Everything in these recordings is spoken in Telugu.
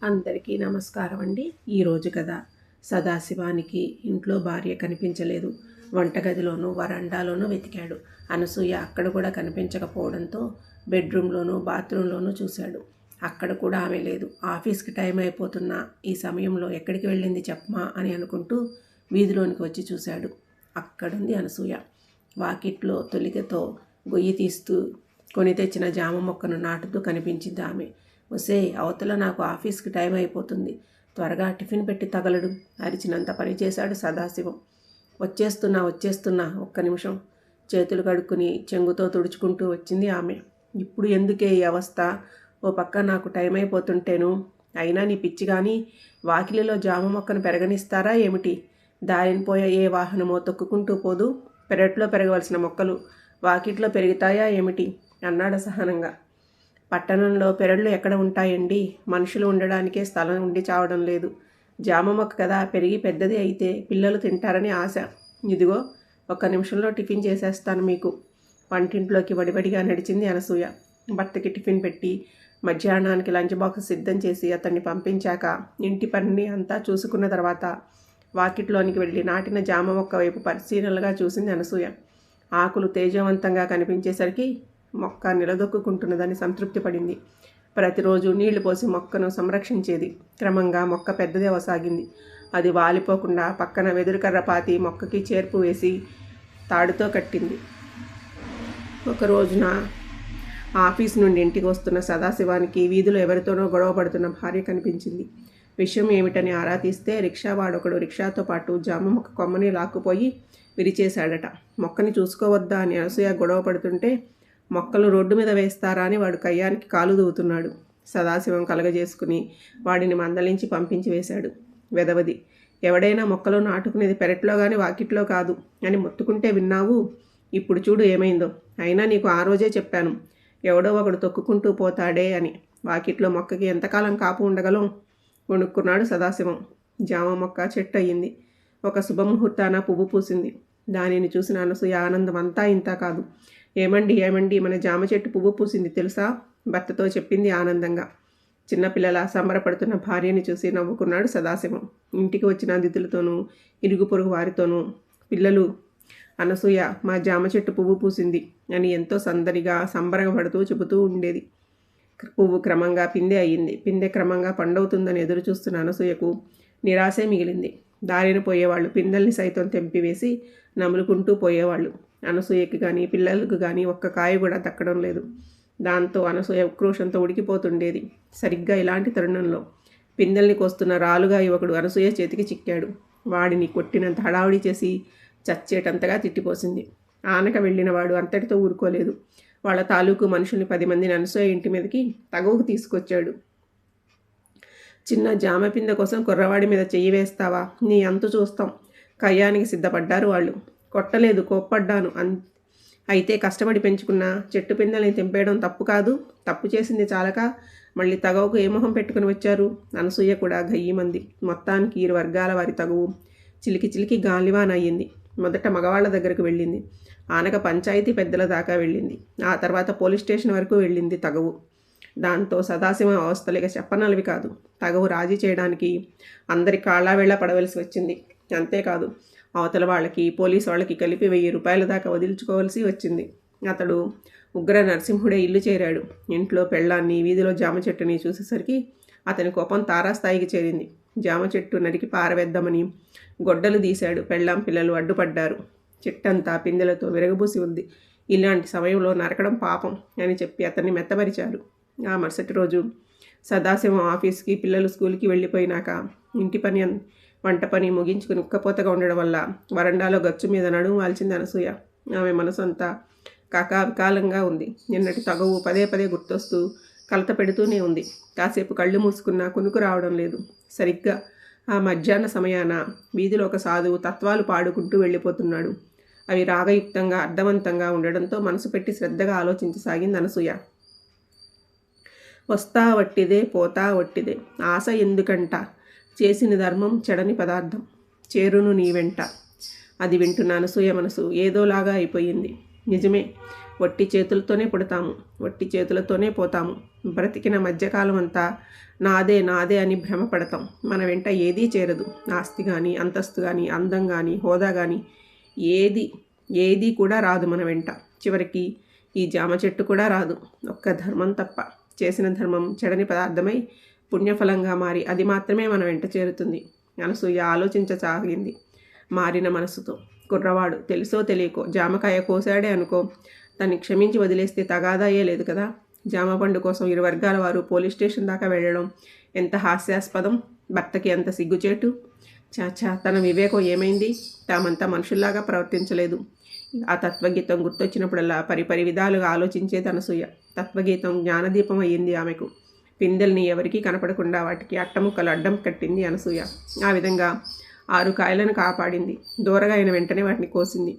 అందరికీ నమస్కారం అండి. ఈరోజు కథ. సదాశివానికి ఇంట్లో భార్య కనిపించలేదు. వంటగదిలోనూ వరండాలోనూ వెతికాడు. అనసూయ అక్కడ కూడా కనిపించకపోవడంతో బెడ్రూమ్లోనూ బాత్రూంలోనూ చూశాడు. అక్కడ కూడా ఆమె లేదు. ఆఫీస్కి టైం అయిపోతున్నా ఈ సమయంలో ఎక్కడికి వెళ్ళింది చెప్పమా అని అనుకుంటూ వీధిలోనికి వచ్చి చూశాడు. అక్కడుంది అనసూయ. వాకిట్లో తొలికతో గొయ్యి తీస్తూ కొని తెచ్చిన జామ మొక్కను నాటుతూ కనిపించింది ఆమె. ఒసే, అవతల నాకు ఆఫీస్కి టైం అయిపోతుంది, త్వరగా టిఫిన్ పెట్టి తగలడు అరిచినంత పని చేశాడు సదాశివం. వచ్చేస్తున్నా ఒక్క నిమిషం. చేతులు కడుక్కుని చెంగుతో తుడుచుకుంటూ వచ్చింది ఆమె. ఇప్పుడు ఎందుకే ఈ అవస్థ? ఓ పక్క నాకు టైం అయిపోతుంటేను. అయినా నీ పిచ్చి కానీ వాకిలిలో జామ మొక్కను పెరగనిస్తారా ఏమిటి? దారిని పోయే ఏ వాహనమో తొక్కుకుంటూ పోదు. పెరట్లో పెరగవలసిన మొక్కలు వాకిట్లో పెరుగుతాయా ఏమిటి అన్నాడు అసహనంగా. పట్టణంలో పెరళ్ళు ఎక్కడ ఉంటాయండి? మనుషులు ఉండడానికే స్థలం ఉండి చావడం లేదు. జామ మొక్క కదా, పెరిగి పెద్దది అయితే పిల్లలు తింటారని ఆశ. ఇదిగో ఒక్క నిమిషంలో టిఫిన్ చేసేస్తాను మీకు. వంటింట్లోకి వడివడిగా నడిచింది అనసూయ. భర్తకి టిఫిన్ పెట్టి మధ్యాహ్నానికి లంచ్ బాక్స్ సిద్ధం చేసి అతన్ని పంపించాక ఇంటి పనిని అంతా చూసుకున్న తర్వాత వాకిట్లోనికి వెళ్ళి నాటిన జామ మొక్క వైపు పరిశీలనగా చూసింది అనసూయ. ఆకులు తేజవంతంగా కనిపించేసరికి మొక్క నిలదొక్కుంటున్నదని సంతృప్తి పడింది. ప్రతిరోజు నీళ్లు పోసి మొక్కను సంరక్షించేది. క్రమంగా మొక్క పెద్దది అవసాగింది. అది వాలిపోకుండా పక్కన వెదురుకర్ర పాతి మొక్కకి చేర్పు వేసి తాడుతో కట్టింది. ఒక రోజున ఆఫీస్ నుండి ఇంటికి వస్తున్న సదాశివానికి వీధిలో ఎవరితోనో గొడవ పడుతున్న భార్య కనిపించింది. విషయం ఏమిటని ఆరా తీస్తే రిక్షా వాడొకడు రిక్షాతో పాటు జామ మొక్క కొమ్మని లాక్కుపోయి విరిచేశాడట. మొక్కని చూసుకోవద్దా అని అనసూయ గొడవ పడుతుంటే మొక్కలు రోడ్డు మీద వేస్తారా అని వాడు కయ్యానికి కాలు దూవుతున్నాడు. సదాశివం కలగజేసుకుని వాడిని మందలించి పంపించి వేశాడు. వెదవది, ఎవడైనా మొక్కలు నాటుకునేది పెరట్లో కానీ వాకిట్లో కాదు అని మొత్తుకుంటే విన్నావు. ఇప్పుడు చూడు ఏమైందో. అయినా నీకు ఆ రోజే చెప్పాను, ఎవడో ఒకడు తొక్కుకుంటూ పోతాడే అని. వాకిట్లో మొక్కకి ఎంతకాలం కాపు ఉండగలం? వణుక్కున్నాడు సదాశివం. జామ మొక్క చెట్టు అయ్యింది. ఒక శుభముహూర్తాన పువ్వు పూసింది. దానిని చూసిన అనసూయ ఆనందం అంతా ఇంతా కాదు. ఏమండి, మన జామ చెట్టు పువ్వు పూసింది తెలుసా? భర్తతో చెప్పింది ఆనందంగా. చిన్నపిల్లల సంబరపడుతున్న భార్యని చూసి నవ్వుకున్నాడు సదాశివం. ఇంటికి వచ్చిన అతిథులతోనూ ఇరుగు పొరుగు వారితోనూ పిల్లలు అనసూయ మా జామ చెట్టు పువ్వు పూసింది అని ఎంతో సంబరపడుతూ చెబుతూ ఉండేది. పువ్వు క్రమంగా పిందె అయ్యింది. పిందె క్రమంగా పండవుతుందని ఎదురు చూస్తున్న అనసూయకు నిరాశే మిగిలింది. దారిన పోయేవాళ్ళు పిందెల్ని సైతం తెంపివేసి నములుకుంటూ పోయేవాళ్ళు. అనసూయకి కానీ పిల్లలకు కానీ ఒక్క కాయ కూడా దక్కడం లేదు. దాంతో అనసూయ ఉక్రోషంతో ఉడికిపోతుండేది. సరిగ్గా ఇలాంటి తరుణంలో పిందెల్ని కోస్తున్న రాలుగా యువకుడు అనసూయ చేతికి చిక్కాడు. వాడిని కొట్టినంత హడావుడి చేసి చచ్చేటంతగా తిట్టిపోసింది. ఆనక వెళ్ళిన వాడు అంతటితో ఊరుకోలేదు. వాళ్ళ తాలూకు మనుషుల్ని 10 మందిని అనసూయ ఇంటి మీదకి తగువకు తీసుకొచ్చాడు. చిన్న జామ పిందె కోసం కుర్రవాడి మీద చెయ్యి వేస్తావా? నీ అంతు చూస్తాం. కయ్యానికి సిద్ధపడ్డారు వాళ్ళు. కొట్టలేదు, కోప్పడ్డాను. అయితే కష్టపడి పెంచుకున్న చెట్టు పిందెల్ని తెంపేయడం తప్పు కాదు. తప్పు చేసింది చాలక మళ్ళీ తగవుకు ఏ మొహం పెట్టుకుని వచ్చారు? అనసూయ కూడా గయ్యమంది. మొత్తానికి 2 వర్గాల వారి తగువు చిలికి గాలివాన్ అయ్యింది. మొదట మగవాళ్ల దగ్గరకు వెళ్ళింది. ఆనక పంచాయతీ పెద్దల దాకా వెళ్ళింది. ఆ తర్వాత పోలీస్ స్టేషన్ వరకు వెళ్ళింది తగవు. దాంతో సదాశివం అవస్థలిక చెప్పనలవి కాదు. తగవు రాజీ చేయడానికి అందరి కాళ్ళావేళ పడవలసి వచ్చింది. అంతేకాదు, అవతల వాళ్ళకి పోలీసు వాళ్ళకి కలిపి 1000 రూపాయల దాకా వదిలించుకోవాల్సి వచ్చింది. అతడు ఉగ్ర నరసింహుడే ఇల్లు చేరాడు. ఇంట్లో పెళ్ళాన్ని, వీధిలో జామ చెట్టుని చూసేసరికి అతని కోపం తారాస్థాయికి చేరింది. జామ చెట్టు నరికి పారవేద్దామని గొడ్డలు తీశాడు. పెళ్ళాం పిల్లలు అడ్డుపడ్డారు. చెట్టంతా పిందెలతో విరగబూసి ఉంది. ఇలాంటి సమయంలో నరకడం పాపం అని చెప్పి అతన్ని మెత్తపరిచారు. ఆ మరుసటి రోజు సదాశివం ఆఫీస్కి, పిల్లలు స్కూల్కి వెళ్ళిపోయినాక ఇంటి పని వంట పని ముగించుకుని ఉక్కపోతగా ఉండడం వల్ల వరండాలో గచ్చు మీద నడుము వాల్చింది అనసూయ. ఆమె మనసు అంతా వికాలంగా ఉంది. నిన్నటి తగవు పదే గుర్తొస్తూ కలత పెడుతూనే ఉంది. కాసేపు కళ్ళు మూసుకున్నా కునుకు రావడం లేదు. సరిగ్గా ఆ మధ్యాహ్న సమయాన వీధిలో ఒక సాధువు తత్వాలు పాడుకుంటూ వెళ్ళిపోతున్నాడు. అవి రాగయుక్తంగా అర్థవంతంగా ఉండడంతో మనసు పెట్టి శ్రద్ధగా ఆలోచించసాగింది అనసూయ. వస్తా వట్టిదే, పోతా వట్టిదే, ఆశ ఎందుకంట, చేసిన ధర్మం చెడని పదార్థం, చేరును నీ వెంట. అది వింటున్న అనసూయ మనసు ఏదోలాగా అయిపోయింది. నిజమే, వట్టి చేతులతోనే పుడతాము, వట్టి చేతులతోనే పోతాము. బ్రతికిన మధ్యకాలం అంతా నాదే నాదే అని భ్రమపడతాం. మన వెంట ఏదీ చేరదు. ఆస్తి కానీ, అంతస్తు కానీ, అందం కానీ, హోదా కానీ ఏది కూడా రాదు మన వెంట. చివరికి ఈ జామ చెట్టు కూడా రాదు, ఒక్క ధర్మం తప్ప. చేసిన ధర్మం చెడని పదార్థమై పుణ్యఫలంగా మారి అది మాత్రమే మన వెంట చేరుతుంది. అనసూయ ఆలోచించసాగింది మారిన మనసుతో. కుర్రవాడు తెలుసో తెలియకో జామకాయ కోసాడే అనుకో, తన్ని క్షమించి వదిలేస్తే తగాదాయే లేదు కదా. జామ పండు కోసం ఇరు వర్గాల వారు పోలీస్ స్టేషన్ దాకా వెళ్ళడం ఎంత హాస్యాస్పదం. భర్తకి ఎంత సిగ్గుచేటు. చాచా, తన వివేకం ఏమైంది? తామంతా మనుషుల్లాగా ప్రవర్తించలేదు. ఆ తత్వగీతం గుర్తొచ్చినప్పుడల్లా పరిపరి విధాలుగా ఆలోచించేది అనసూయ. తత్వగీతం జ్ఞానదీపం అయ్యింది ఆమెకు. పిందెల్ని ఎవరికీ కనపడకుండా వాటికి అట్టముక్కలు అడ్డం కట్టింది అనసూయ. ఆ విధంగా 6 కాయలను కాపాడింది. దూరగా అయిన వెంటనే వాటిని కోసింది.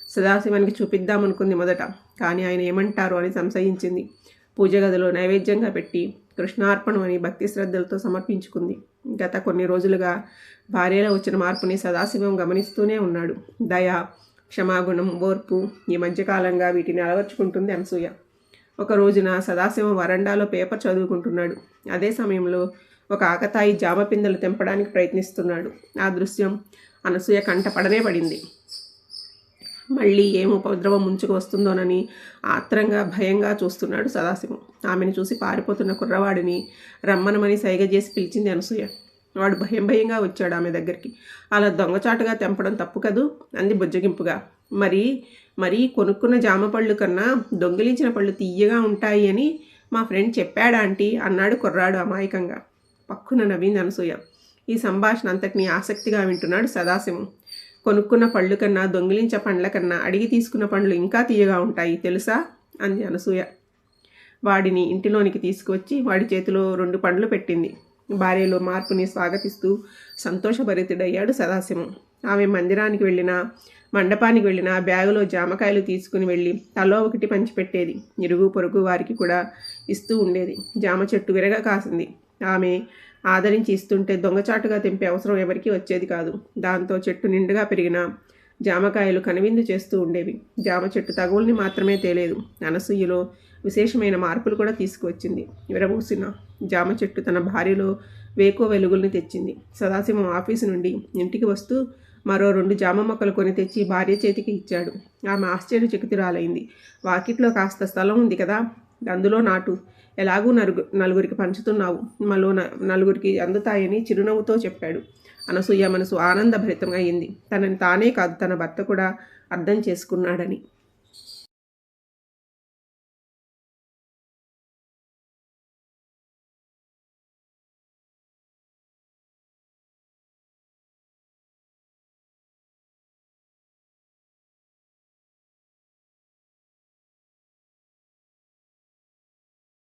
సదాశివానికి చూపిద్దామనుకుంది మొదట, కానీ ఆయన ఏమంటారు అని సంశయించింది. పూజ గదిలో నైవేద్యంగా పెట్టి కృష్ణార్పణం అని భక్తి శ్రద్ధలతో సమర్పించుకుంది. గత కొన్ని రోజులుగా భార్యలో వచ్చిన మార్పుని సదాశివం గమనిస్తూనే ఉన్నాడు. దయ, క్షమాగుణం, ఓర్పు, ఈ మధ్యకాలంగా వీటిని అలవర్చుకుంటుంది అనసూయ. ఒక రోజున సదాశివం వరండాలో పేపర్ చదువుకుంటున్నాడు. అదే సమయంలో ఒక ఆకతాయి జామ పిందెలు తెంపడానికి ప్రయత్నిస్తున్నాడు. ఆ దృశ్యం అనసూయ కంటపడనే పడింది. మళ్ళీ ఏం ఉపద్రవం ముంచుకు వస్తుందోనని ఆత్రంగా భయంగా చూస్తున్నాడు సదాశివం. ఆమెను చూసి పారిపోతున్న కుర్రవాడిని రమ్మనమని సైగ చేసి పిలిచింది అనసూయ. వాడు భయంగా వచ్చాడు ఆమె దగ్గరికి. అలా దొంగచాటుగా తెంపడం తప్పు కదూ అంది బుజ్జగింపుగా. మరీ కొనుక్కున్న జామ పళ్ళు కన్నా దొంగిలించిన పళ్ళు తీయగా ఉంటాయి అని మా ఫ్రెండ్ చెప్పాడా ఆంటీ అన్నాడు కుర్రాడు అమాయకంగా. పక్కున నవ్వింది అనసూయ. ఈ సంభాషణ అంతటినీ ఆసక్తిగా వింటున్నాడు సదాశివం. కొనుక్కున్న పళ్ళు కన్నా, దొంగిలించే పండ్ల కన్నా అడిగి తీసుకున్న పండ్లు ఇంకా తీయగా ఉంటాయి తెలుసా అంది అనసూయ. వాడిని ఇంటిలోనికి తీసుకువచ్చి వాడి చేతిలో 2 పండ్లు పెట్టింది. భార్యలో మార్పుని స్వాగతిస్తూ సంతోషభరితుడయ్యాడు సదాశివం. ఆమె మండపానికి వెళ్ళినా బ్యాగులో జామకాయలు తీసుకుని వెళ్ళి తలో ఒకటి పంచిపెట్టేది. ఇరుగు పొరుగు వారికి కూడా ఇస్తూ ఉండేది. జామ చెట్టు విరగ కాసింది. ఆమె ఆదరించి ఇస్తుంటే దొంగచాటుగా తెంపే అవసరం ఎవరికీ వచ్చేది కాదు. దాంతో చెట్టు నిండుగా పెరిగిన జామకాయలు కనువిందు చేస్తూ ఉండేవి. జామ చెట్టు తగుల్ని మాత్రమే తేలేదు, అనసూయలో విశేషమైన మార్పులు కూడా తీసుకువచ్చింది. విరబూసిన జామ చెట్టు తన భార్యలో వేకో వెలుగుల్ని తెచ్చింది. సదాశివం ఆఫీసు నుండి ఇంటికి వస్తూ మరో 2 జామ మొక్కలు కొని తెచ్చి భార్య చేతికి ఇచ్చాడు. ఆమె ఆశ్చర్యచకితురాలైంది. వాకిట్లో కాస్త స్థలం ఉంది కదా, అందులో నాటు, ఎలాగూ నలుగురికి పంచుతున్నావు, మరో 4గురికి అందుతాయని చిరునవ్వుతో చెప్పాడు. అనసూయ మనసు ఆనందభరితం అయింది. తనని తానే కాదు, తన భర్త కూడా అర్థం చేసుకున్నాడని.